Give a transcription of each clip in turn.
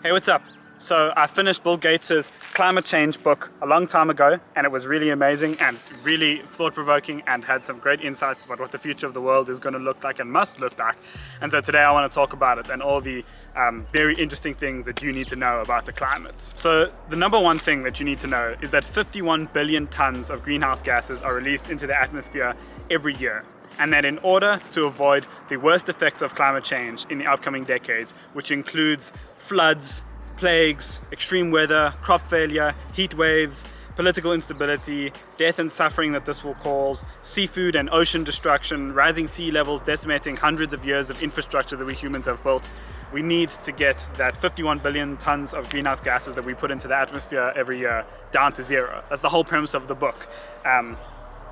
Hey, what's up? So I finished Bill Gates's climate change book a long time ago, and it was really amazing and really thought-provoking and had some great insights about what the future of the world is going to look like and must look like. And so today I want to talk about it and all the very interesting things that you need to know about the climate. So the number one thing that you need to know is that 51 billion tons of greenhouse gases are released into the atmosphere every year. And that in order to avoid the worst effects of climate change in the upcoming decades, which includes floods, plagues, extreme weather, crop failure, heat waves, political instability, death and suffering that this will cause, seafood and ocean destruction, rising sea levels decimating hundreds of years of infrastructure that we humans have built, we need to get that 51 billion tons of greenhouse gases that we put into the atmosphere every year down to zero. That's the whole premise of the book.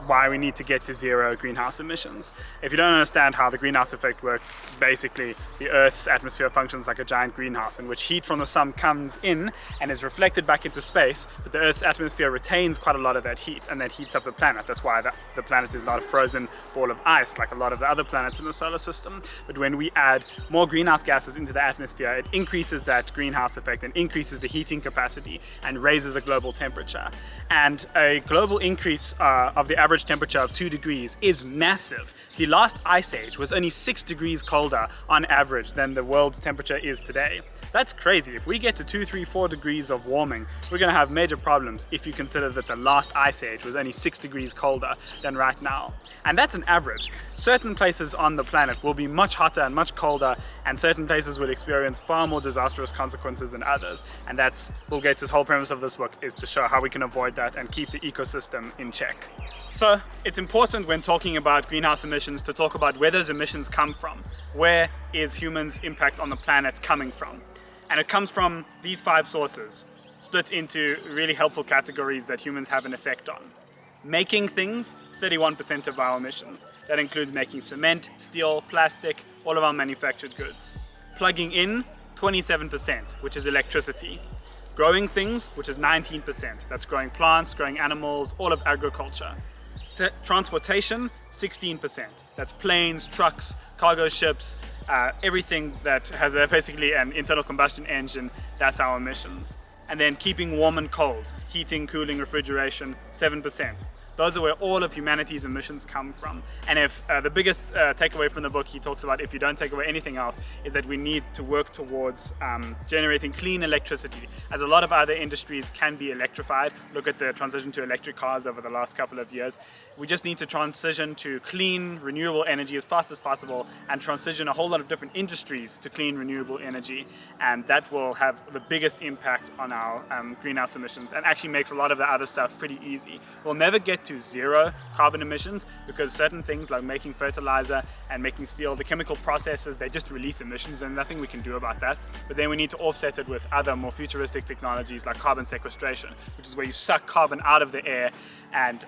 Why we need to get to zero greenhouse emissions. If you don't understand how the greenhouse effect works, basically the Earth's atmosphere functions like a giant greenhouse in which heat from the sun comes in and is reflected back into space, but the Earth's atmosphere retains quite a lot of that heat, and that heats up the planet. That's why the planet is not a frozen ball of ice like a lot of the other planets in the solar system. But when we add more greenhouse gases into the atmosphere, it increases that greenhouse effect and increases the heating capacity and raises the global temperature. And a global increase of the average temperature of 2 degrees is massive. The last ice age was only 6 degrees colder on average than the world's temperature is today. That's crazy. If we get to 2, 3, 4 degrees of warming, we're going to have major problems if you consider that the last ice age was only 6 degrees colder than right now. And that's an average. Certain places on the planet will be much hotter and much colder, and certain places will experience far more disastrous consequences than others. And that's Bill Gates' whole premise of this book, is to show how we can avoid that and keep the ecosystem in check. So it's important when talking about greenhouse emissions to talk about where those emissions come from. Where is humans' impact on the planet coming from? And it comes from these 5 sources, split into really helpful categories that humans have an effect on. Making things, 31% of our emissions. That includes making cement, steel, plastic, all of our manufactured goods. Plugging in, 27%, which is electricity. Growing things, which is 19%. That's growing plants, growing animals, all of agriculture. Transportation, 16%. That's planes, trucks, cargo ships, everything that has basically an internal combustion engine, that's our emissions. And then keeping warm and cold, heating, cooling, refrigeration, 7%. Those are where all of humanity's emissions come from. And if the biggest takeaway from the book, he talks about, if you don't take away anything else, is that we need to work towards generating clean electricity, as a lot of other industries can be electrified. Look at the transition to electric cars over the last couple of years. We just need to transition to clean, renewable energy as fast as possible, and transition a whole lot of different industries to clean, renewable energy. And that will have the biggest impact on our greenhouse emissions, and actually makes a lot of the other stuff pretty easy. We'll never get to zero carbon emissions, because certain things like making fertilizer and making steel, the chemical processes, they just release emissions and nothing we can do about that. But then we need to offset it with other more futuristic technologies like carbon sequestration, which is where you suck carbon out of the air and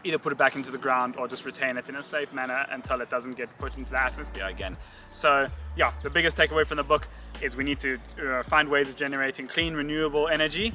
either put it back into the ground or just retain it in a safe manner until it doesn't get put into the atmosphere again. So yeah, the biggest takeaway from the book is we need to find ways of generating clean, renewable energy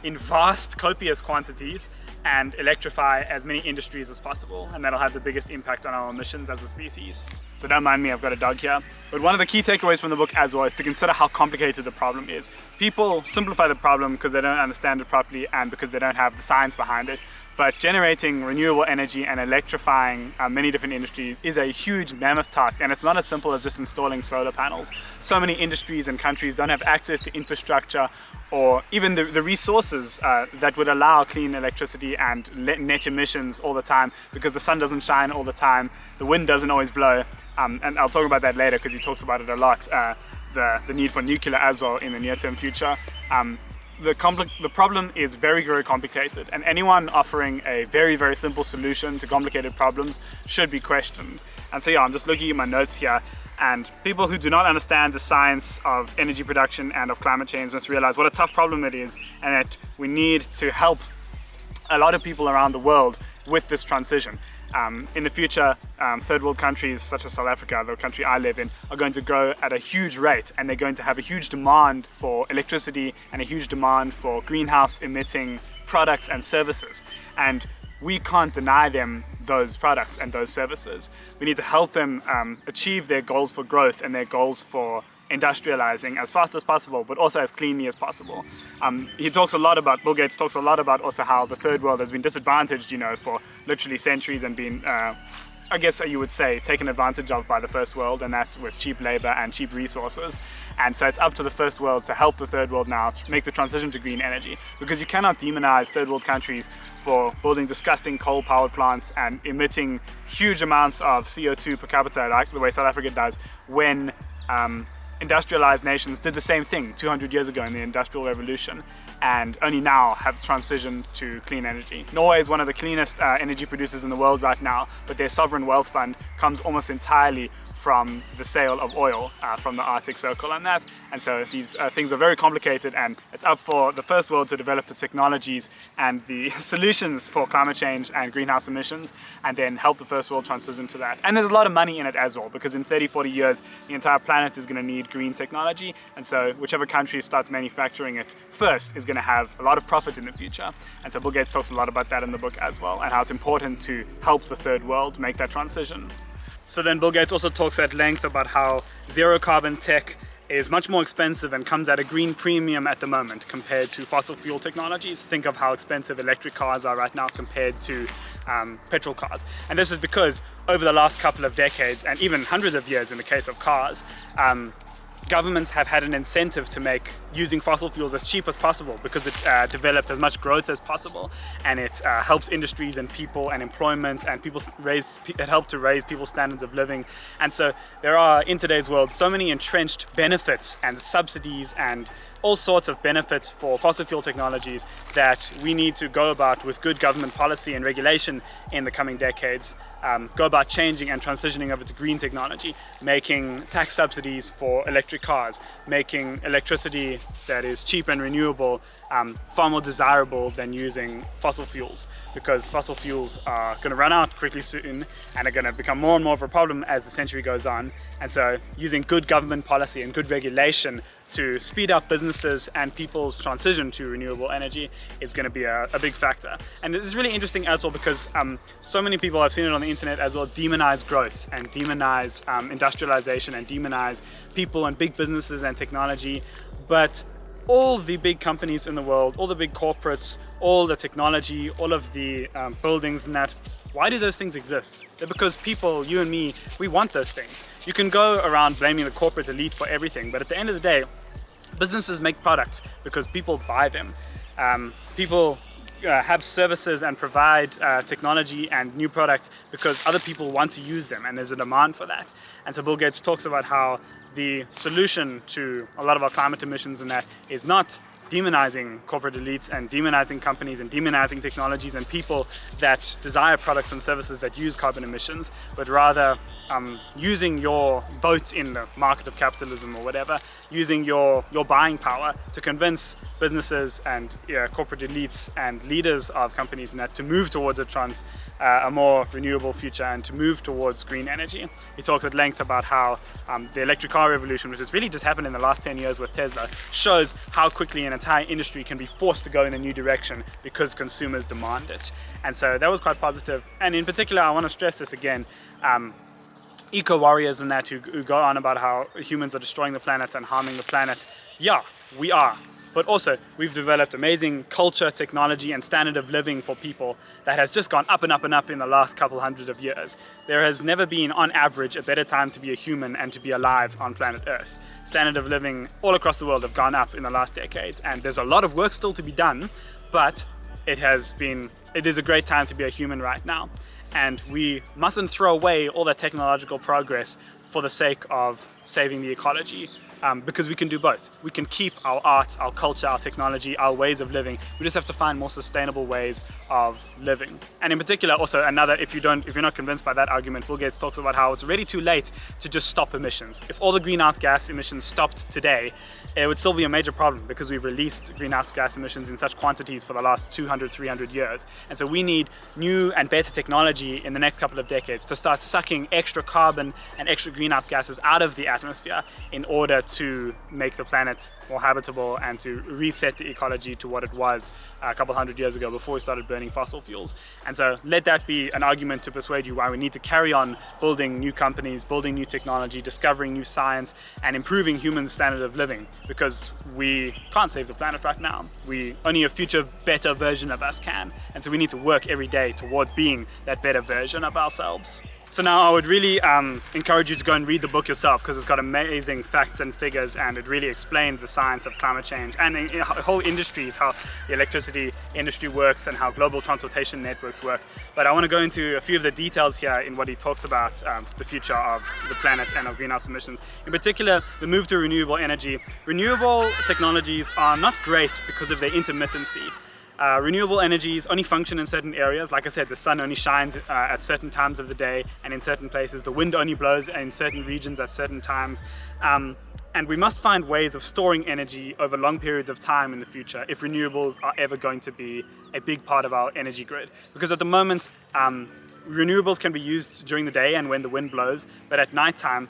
in vast, copious quantities, and electrify as many industries as possible, and that'll have the biggest impact on our emissions as a species. So don't mind me, I've got a dog here. But one of the key takeaways from the book as well is to consider how complicated the problem is. People simplify the problem because they don't understand it properly and because they don't have the science behind it. But generating renewable energy and electrifying many different industries is a huge mammoth task, and it's not as simple as just installing solar panels. So many industries and countries don't have access to infrastructure or even the resources that would allow clean electricity and net emissions all the time, because the sun doesn't shine all the time, the wind doesn't always blow, and I'll talk about that later because he talks about it a lot, the need for nuclear as well in the near-term future. The problem is very, very complicated, and anyone offering a very, very simple solution to complicated problems should be questioned. And so yeah, I'm just looking at my notes here, and people who do not understand the science of energy production and of climate change must realize what a tough problem it is, and that we need to help a lot of people around the world with this transition. In the future, third world countries such as South Africa, the country I live in, are going to grow at a huge rate, and they're going to have a huge demand for electricity and a huge demand for greenhouse emitting products and services. And we can't deny them those products and those services. We need to help them achieve their goals for growth and their goals for industrializing as fast as possible, but also as cleanly as possible. Bill Gates talks a lot about also how the third world has been disadvantaged, for literally centuries and been, I guess you would say, taken advantage of by the first world, and that with cheap labor and cheap resources. And so it's up to the first world to help the third world now make the transition to green energy, because you cannot demonize third world countries for building disgusting coal powered plants and emitting huge amounts of CO2 per capita like the way South Africa does, when industrialized nations did the same thing 200 years ago in the Industrial Revolution, and only now have transitioned to clean energy. Norway is one of the cleanest energy producers in the world right now, but their sovereign wealth fund comes almost entirely from the sale of oil from the Arctic Circle and that. And so these things are very complicated, and it's up for the first world to develop the technologies and the solutions for climate change and greenhouse emissions, and then help the first world transition to that. And there's a lot of money in it as well, because in 30-40 years the entire planet is going to need green technology, and so whichever country starts manufacturing it first is going to have a lot of profit in the future. And so Bill Gates talks a lot about that in the book as well, and how it's important to help the third world make that transition. So then Bill Gates also talks at length about how zero carbon tech is much more expensive and comes at a green premium at the moment compared to fossil fuel technologies. Think of how expensive electric cars are right now compared to petrol cars. And this is because over the last couple of decades, and even hundreds of years in the case of cars, governments have had an incentive to make using fossil fuels as cheap as possible, because it developed as much growth as possible, and it helped industries and people and employment, and it helped to raise people's standards of living. And so there are, in today's world, so many entrenched benefits and subsidies and all sorts of benefits for fossil fuel technologies that we need to go about with good government policy and regulation in the coming decades, go about changing and transitioning over to green technology, making tax subsidies for electric cars, making electricity that is cheap and renewable far more desirable than using fossil fuels, because fossil fuels are going to run out quickly soon and are going to become more and more of a problem as the century goes on. And so using good government policy and good regulation to speed up businesses and people's transition to renewable energy is going to be a big factor. And it's really interesting as well, because so many people, I've seen it on the internet as well, demonize growth and demonize industrialization and demonize people and big businesses and technology. But all the big companies in the world, all the big corporates, all the technology, all of the buildings and that, why do those things exist? They're because people, you and me, we want those things. You can go around blaming the corporate elite for everything, but at the end of the day, businesses make products because people buy them. People have services and provide technology and new products because other people want to use them, and there's a demand for that. And so Bill Gates talks about how the solution to a lot of our climate emissions and that is not demonizing corporate elites and demonizing companies and demonizing technologies and people that desire products and services that use carbon emissions, but rather using your vote in the market of capitalism or whatever, using your buying power to convince businesses and corporate elites and leaders of companies and that to move towards a more renewable future and to move towards green energy. He talks at length about how the electric car revolution, which has really just happened in the last 10 years with Tesla, shows how quickly an entire industry can be forced to go in a new direction because consumers demand it. And so that was quite positive. And in particular, I want to stress this again, eco-warriors and that who go on about how humans are destroying the planet and harming the planet. Yeah, we are. But also, we've developed amazing culture, technology, and standard of living for people that has just gone up and up and up in the last couple hundred of years. There has never been, on average, a better time to be a human and to be alive on planet Earth. Standard of living all across the world have gone up in the last decades, and there's a lot of work still to be done, but it is a great time to be a human right now. And we mustn't throw away all that technological progress for the sake of saving the ecology. Because we can do both. We can keep our art, our culture, our technology, our ways of living. We just have to find more sustainable ways of living. And in particular, also another, if you're not convinced by that argument, Bill Gates talks about how it's already too late to just stop emissions. If all the greenhouse gas emissions stopped today, it would still be a major problem because we've released greenhouse gas emissions in such quantities for the last 200, 300 years. And so we need new and better technology in the next couple of decades to start sucking extra carbon and extra greenhouse gases out of the atmosphere in order to make the planet more habitable and to reset the ecology to what it was a couple hundred years ago before we started burning fossil fuels. And so let that be an argument to persuade you why we need to carry on building new companies, building new technology, discovering new science, and improving human standard of living, because we can't save the planet right now. Only a future better version of us can. And so we need to work every day towards being that better version of ourselves. So now I would really encourage you to go and read the book yourself, because it's got amazing facts and figures, and it really explained the science of climate change and whole industries, how the electricity industry works and how global transportation networks work. But I want to go into a few of the details here in what he talks about the future of the planet and of greenhouse emissions. In particular, the move to renewable energy. Renewable technologies are not great because of their intermittency. Renewable energies only function in certain areas. Like I said, the sun only shines at certain times of the day and in certain places. The wind only blows in certain regions at certain times. And we must find ways of storing energy over long periods of time in the future if renewables are ever going to be a big part of our energy grid. Because at the moment, renewables can be used during the day and when the wind blows, but at nighttime,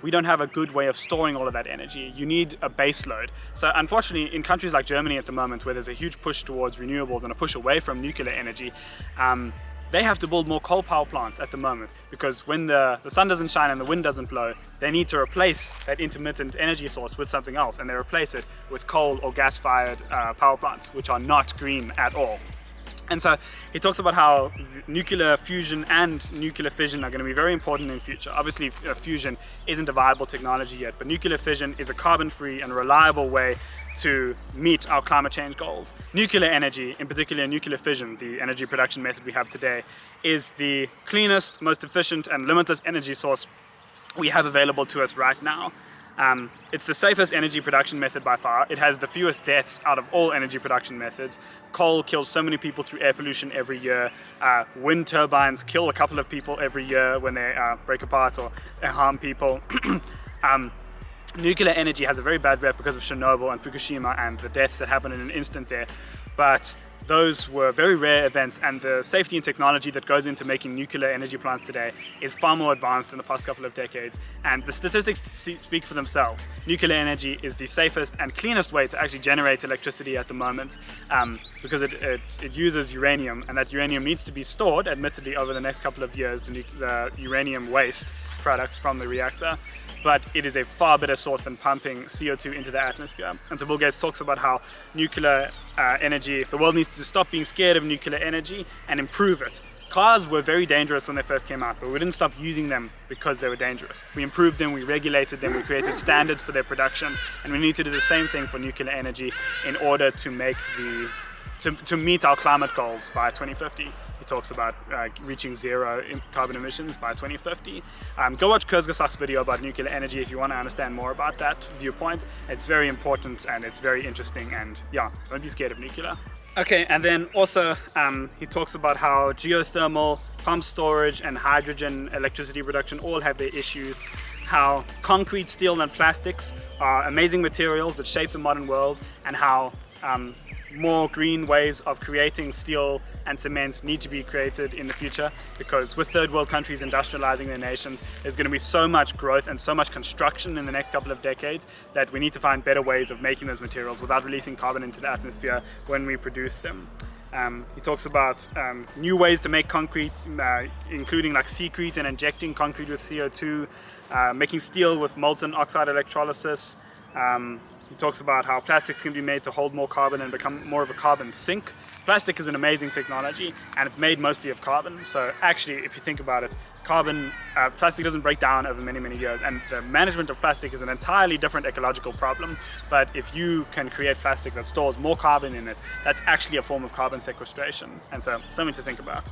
we don't have a good way of storing all of that energy. You need a base load. So unfortunately, in countries like Germany at the moment, where there's a huge push towards renewables and a push away from nuclear energy, they have to build more coal power plants at the moment, because when the sun doesn't shine and the wind doesn't blow, they need to replace that intermittent energy source with something else, and they replace it with coal or gas-fired power plants, which are not green at all. And so he talks about how nuclear fusion and nuclear fission are going to be very important in the future. Obviously, fusion isn't a viable technology yet, but nuclear fission is a carbon-free and reliable way to meet our climate change goals. Nuclear energy, in particular nuclear fission, the energy production method we have today, is the cleanest, most efficient and limitless energy source we have available to us right now. It's the safest energy production method by far. It has the fewest deaths out of all energy production methods. Coal kills so many people through air pollution every year. Wind turbines kill a couple of people every year when they break apart or harm people. Nuclear energy has a very bad rep because of Chernobyl and Fukushima and the deaths that happened in an instant there. But those were very rare events, and the safety and technology that goes into making nuclear energy plants today is far more advanced in the past couple of decades. And the statistics speak for themselves. Nuclear energy is the safest and cleanest way to actually generate electricity at the moment, because it uses uranium, and that uranium needs to be stored, admittedly, over the next couple of years, the uranium waste products from the reactor. But it is a far better source than pumping CO2 into the atmosphere. And so Bill Gates talks about how nuclear energy, the world needs to stop being scared of nuclear energy and improve it. Cars were very dangerous when they first came out, but we didn't stop using them because they were dangerous. We improved them, we regulated them, we created standards for their production, and we need to do the same thing for nuclear energy in order to make to meet our climate goals by 2050. He talks about reaching zero carbon emissions by 2050. Go watch Kurzgesagt's video about nuclear energy if you want to understand more about that viewpoint. It's very important and it's very interesting, and yeah, don't be scared of nuclear. Okay, and then also he talks about how geothermal, pump storage and hydrogen electricity production all have their issues, how concrete, steel and plastics are amazing materials that shape the modern world, and how more green ways of creating steel and cement need to be created in the future, because with third world countries industrializing their nations, there's going to be so much growth and so much construction in the next couple of decades that we need to find better ways of making those materials without releasing carbon into the atmosphere when we produce them. He talks about new ways to make concrete, including like secrete and injecting concrete with CO2, making steel with molten oxide electrolysis. He talks about how plastics can be made to hold more carbon and become more of a carbon sink. Plastic is an amazing technology, and it's made mostly of carbon. So actually, if you think about it, plastic doesn't break down over many, many years, and the management of plastic is an entirely different ecological problem. But if you can create plastic that stores more carbon in it, that's actually a form of carbon sequestration. And so, something to think about.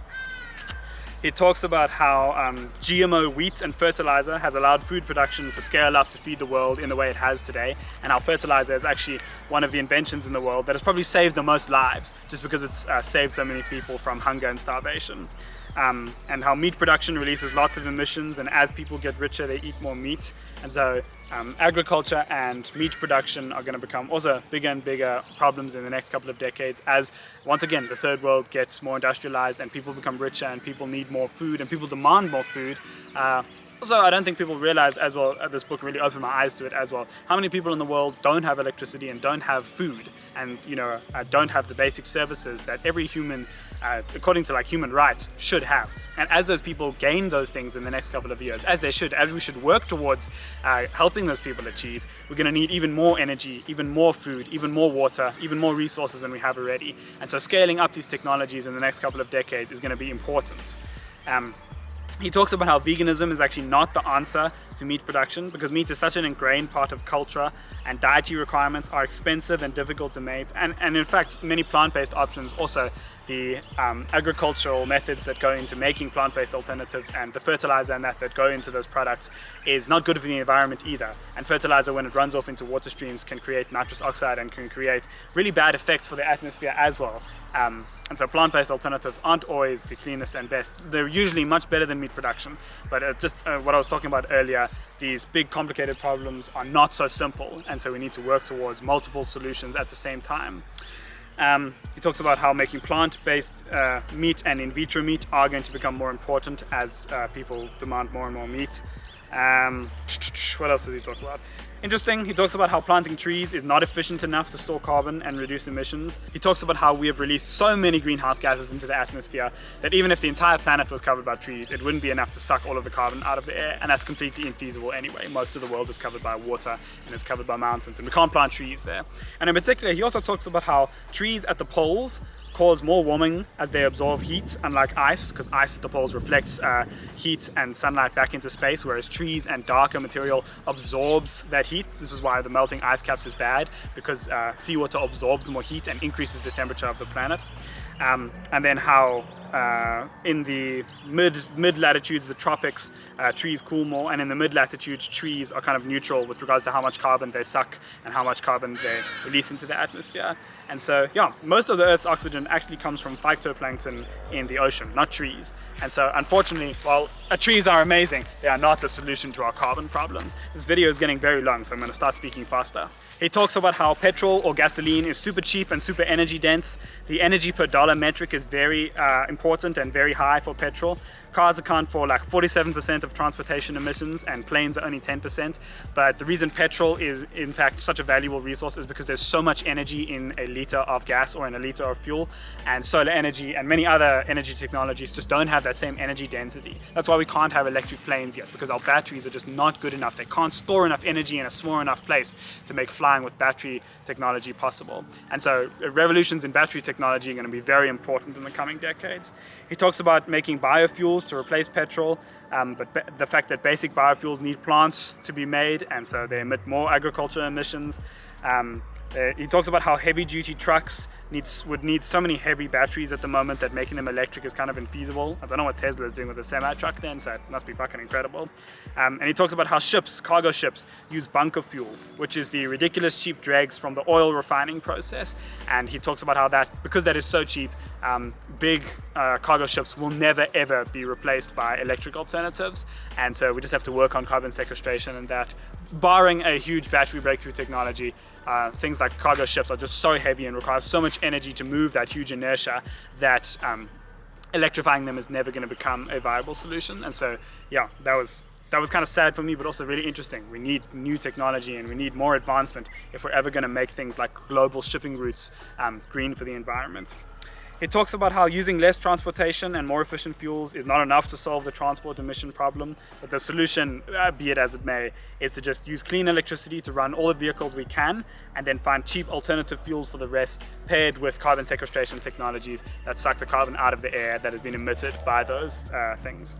He talks about how GMO wheat and fertilizer has allowed food production to scale up to feed the world in the way it has today, and how fertilizer is actually one of the inventions in the world that has probably saved the most lives, just because it's saved so many people from hunger and starvation. And how meat production releases lots of emissions, and as people get richer they eat more meat, and so agriculture and meat production are going to become also bigger and bigger problems in the next couple of decades, as once again the third world gets more industrialized and people become richer and people need more food and people demand more food. Also, I don't think people realize as well, this book really opened my eyes to it as well, how many people in the world don't have electricity and don't have food and, don't have the basic services that every human, according to like human rights, should have. And as those people gain those things in the next couple of years, as we should work towards helping those people achieve, we're going to need even more energy, even more food, even more water, even more resources than we have already. And so scaling up these technologies in the next couple of decades is going to be important. He talks about how veganism is actually not the answer to meat production, because meat is such an ingrained part of culture and dietary requirements are expensive and difficult to make. And in fact, many plant-based options, also the agricultural methods that go into making plant-based alternatives and the fertilizer and that go into those products is not good for the environment either. And fertilizer, when it runs off into water streams, can create nitrous oxide and can create really bad effects for the atmosphere as well. And so plant-based alternatives aren't always the cleanest and best. They're usually much better than meat production, but what I was talking about earlier, these big complicated problems are not so simple, and so we need to work towards multiple solutions at the same time. He talks about how making plant-based meat and in vitro meat are going to become more important as people demand more and more meat. What else does he talk about? Interesting, he talks about how planting trees is not efficient enough to store carbon and reduce emissions. He talks about how we have released so many greenhouse gases into the atmosphere that even if the entire planet was covered by trees, it wouldn't be enough to suck all of the carbon out of the air, and that's completely infeasible anyway. Most of the world is covered by water and is covered by mountains, and we can't plant trees there. And in particular, he also talks about how trees at the poles cause more warming as they absorb heat, unlike ice, because ice at the poles reflects heat and sunlight back into space, whereas trees and darker material absorbs that heat. This is why the melting ice caps is bad, because seawater absorbs more heat and increases the temperature of the planet. And then how in the mid latitudes, the tropics, trees cool more, and in the mid latitudes, trees are kind of neutral with regards to how much carbon they suck and how much carbon they release into the atmosphere. And so, yeah, most of the Earth's oxygen actually comes from phytoplankton in the ocean, not trees. And so, unfortunately, while trees are amazing, they are not the solution to our carbon problems. This video is getting very long, so I'm going to start speaking faster. He talks about how petrol or gasoline is super cheap and super energy dense. The energy per dollar metric is very important and very high for petrol. Cars account for like 47% of transportation emissions and planes are only 10%. But the reason petrol is in fact such a valuable resource is because there's so much energy in a liter of gas or in a liter of fuel, and solar energy and many other energy technologies just don't have that same energy density. That's why we can't have electric planes yet, because our batteries are just not good enough. They can't store enough energy in a small enough place to make flying with battery technology possible. And so revolutions in battery technology are going to be very important in the coming decades. He talks about making biofuels to replace petrol, but the fact that basic biofuels need plants to be made, and so they emit more agricultural emissions. He talks about how heavy-duty trucks would need so many heavy batteries at the moment that making them electric is kind of infeasible. I don't know what Tesla is doing with a semi-truck then, so it must be fucking incredible. And he talks about how cargo ships, use bunker fuel, which is the ridiculous cheap dregs from the oil refining process. And he talks about how because that is so cheap, big cargo ships will never ever be replaced by electric alternatives. And so we just have to work on carbon sequestration and that. Barring a huge battery breakthrough technology, things like cargo ships are just so heavy and require so much energy to move that huge inertia that electrifying them is never going to become a viable solution. And so, yeah, that was kind of sad for me, but also really interesting. We need new technology and we need more advancement if we're ever going to make things like global shipping routes green for the environment. It talks about how using less transportation and more efficient fuels is not enough to solve the transport emission problem, but the solution, be it as it may, is to just use clean electricity to run all the vehicles we can, and then find cheap alternative fuels for the rest, paired with carbon sequestration technologies that suck the carbon out of the air that has been emitted by those things.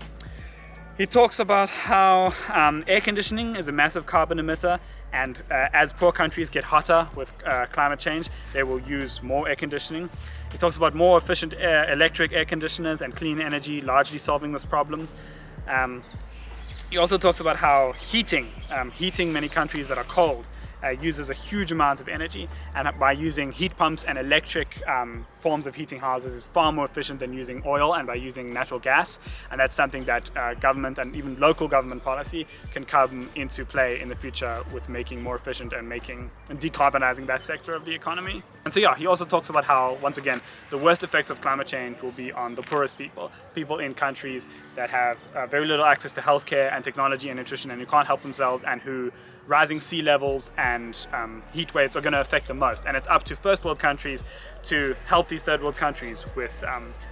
He talks about how air conditioning is a massive carbon emitter, and as poor countries get hotter with climate change, they will use more air conditioning. He talks about more efficient electric air conditioners and clean energy largely solving this problem. He also talks about how heating many countries that are cold uses a huge amount of energy, and by using heat pumps and electric forms of heating houses is far more efficient than using oil and by using natural gas. And that's something that government and even local government policy can come into play in the future with making more efficient and decarbonizing that sector of the economy. And so yeah, he also talks about how, once again, the worst effects of climate change will be on the poorest people in countries that have very little access to healthcare and technology and nutrition and who can't help themselves, and who rising sea levels and heat waves are going to affect the most. And it's up to first world countries to help these third world countries with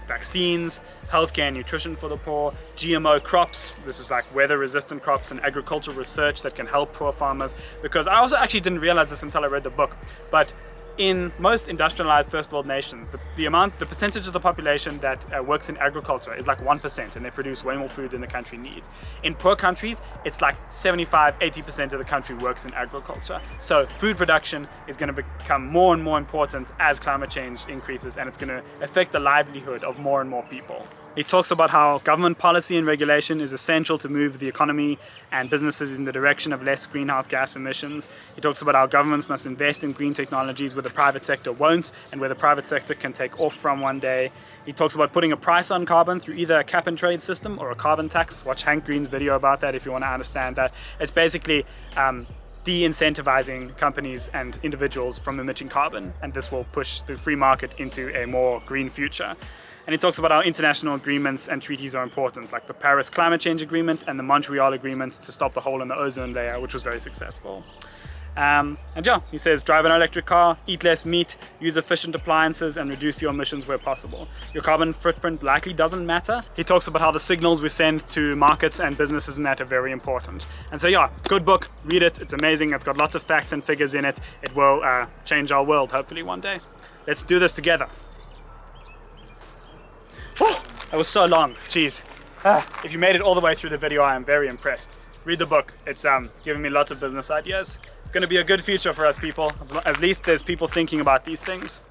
vaccines, healthcare and nutrition for the poor, GMO crops, this is like weather resistant crops, and agricultural research that can help poor farmers. Because I also actually didn't realize this until I read the book, but in most industrialized first world nations, the percentage of the population that works in agriculture is like 1%, and they produce way more food than the country needs. In poor countries, it's like 75–80% of the country works in agriculture. So food production is going to become more and more important as climate change increases, and it's going to affect the livelihood of more and more people. He talks about how government policy and regulation is essential to move the economy and businesses in the direction of less greenhouse gas emissions. He talks about how governments must invest in green technologies where the private sector won't, and where the private sector can take off from one day. He talks about putting a price on carbon through either a cap and trade system or a carbon tax. Watch Hank Green's video about that if you want to understand that. It's basically de-incentivizing companies and individuals from emitting carbon, and this will push the free market into a more green future. And he talks about how international agreements and treaties are important, like the Paris Climate Change Agreement and the Montreal Agreement to stop the hole in the ozone layer, which was very successful. And yeah, he says drive an electric car, eat less meat, use efficient appliances, and reduce your emissions where possible. Your carbon footprint likely doesn't matter. He talks about how the signals we send to markets and businesses and that are very important. And so yeah, good book, read it, it's amazing, it's got lots of facts and figures in it. It will change our world hopefully one day. Let's do this together. Oh, that was so long, jeez. If you made it all the way through the video, I am very impressed. Read the book, it's giving me lots of business ideas. It's going to be a good future for us people, at least there's people thinking about these things.